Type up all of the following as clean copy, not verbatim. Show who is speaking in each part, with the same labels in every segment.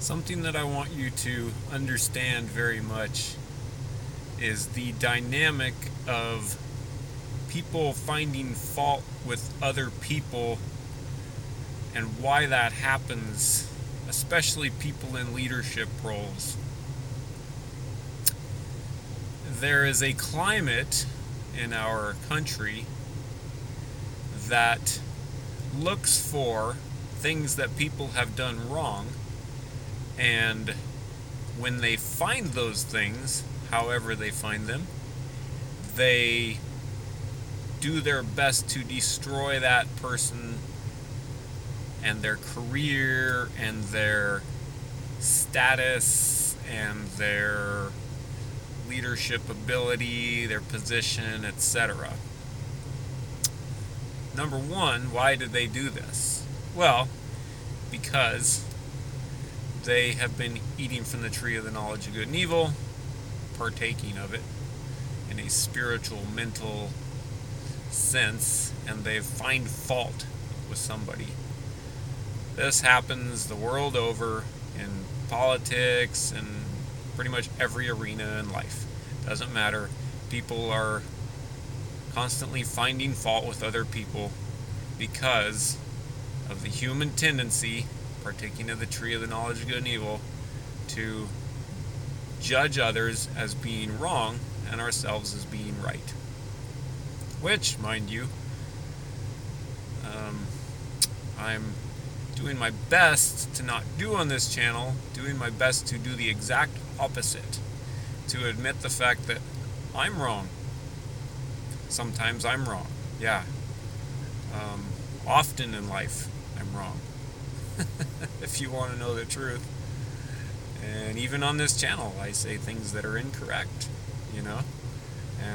Speaker 1: Something that I want you to understand very much is the dynamic of people finding fault with other people and why that happens, especially people in leadership roles. There is a climate in our country that looks for things that people have done wrong, and when they find those things, however they find them, they do their best to destroy that person and their career and their status and their leadership ability, their position, etc. Number one, why did they do this? Well, because they have been eating from the tree of the knowledge of good and evil, partaking of it in a spiritual, mental sense, and they find fault with somebody. This happens the world over in politics and pretty much every arena in life. Doesn't matter. People are constantly finding fault with other people because of the human tendency, partaking of the tree of the knowledge of good and evil, to judge others as being wrong and ourselves as being right. Which, mind you, I'm doing my best to not do on this channel, doing my best to do the exact opposite, to admit the fact that I'm wrong. Sometimes I'm wrong, yeah. Often in life, I'm wrong. If you want to know the truth. And even on this channel, I say things that are incorrect, and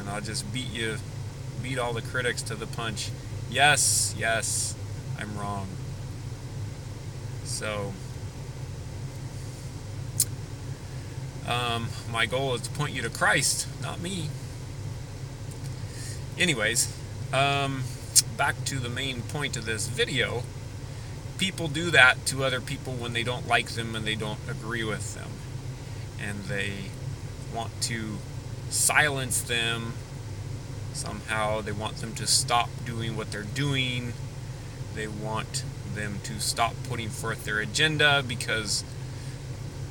Speaker 1: I'll just beat all the critics to the punch. Yes, I'm wrong. So, my goal is to point you to Christ, not me. Anyways, back to the main point of this video. People do that to other people when they don't like them and they don't agree with them. And they want to silence them somehow. They want them to stop doing what they're doing. They want them to stop putting forth their agenda because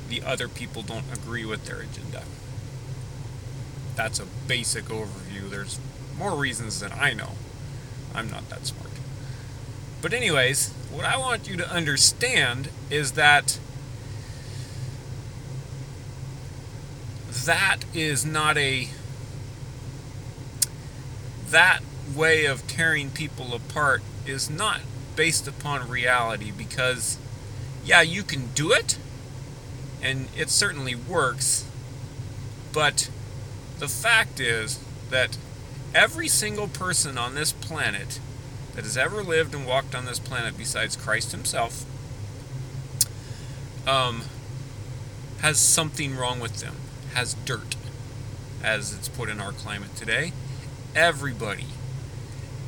Speaker 1: the other people don't agree with their agenda. That's a basic overview. There's more reasons than I know. I'm not that smart. But anyways, what I want you to understand is that is not that way of tearing people apart is not based upon reality, because yeah, you can do it and it certainly works, but the fact is that every single person on this planet that has ever lived and walked on this planet besides Christ himself has something wrong with them, has dirt, as it's put in our climate today. Everybody,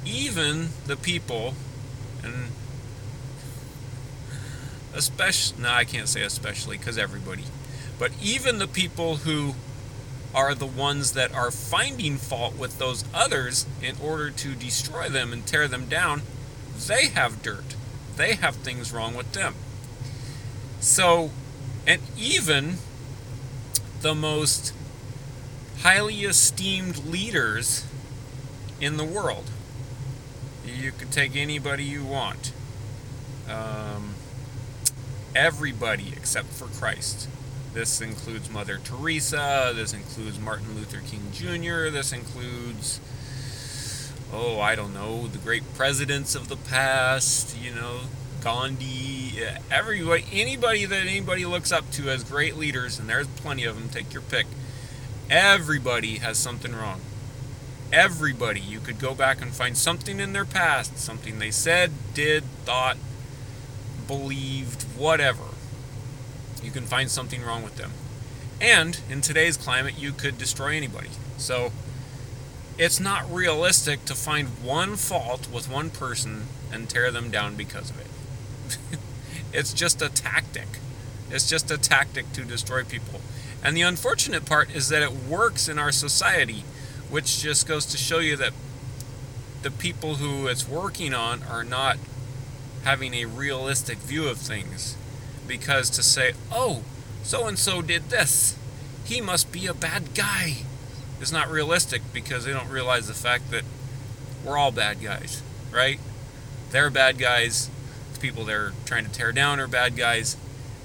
Speaker 1: even the people, and I can't say especially because everybody, but even the people who are the ones that are finding fault with those others in order to destroy them and tear them down, they have dirt. They have things wrong with them. So, and even the most highly esteemed leaders in the world, you could take anybody you want, everybody except for Christ. This includes Mother Teresa, this includes Martin Luther King Jr., this includes, the great presidents of the past, Gandhi, everybody, anybody that anybody looks up to as great leaders, and there's plenty of them, take your pick. Everybody has something wrong. Everybody. You could go back and find something in their past, something they said, did, thought, believed, whatever. You can find something wrong with them. And in today's climate, you could destroy anybody. So it's not realistic to find one fault with one person and tear them down because of it. It's just a tactic. It's just a tactic to destroy people. And the unfortunate part is that it works in our society, which just goes to show you that the people who it's working on are not having a realistic view of things. Because to say, oh, so-and-so did this, he must be a bad guy, is not realistic, because they don't realize the fact that we're all bad guys, right? They're bad guys. The people they're trying to tear down are bad guys.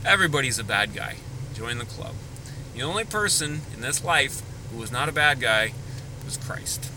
Speaker 1: Everybody's a bad guy. Join the club. The only person in this life who was not a bad guy was Christ.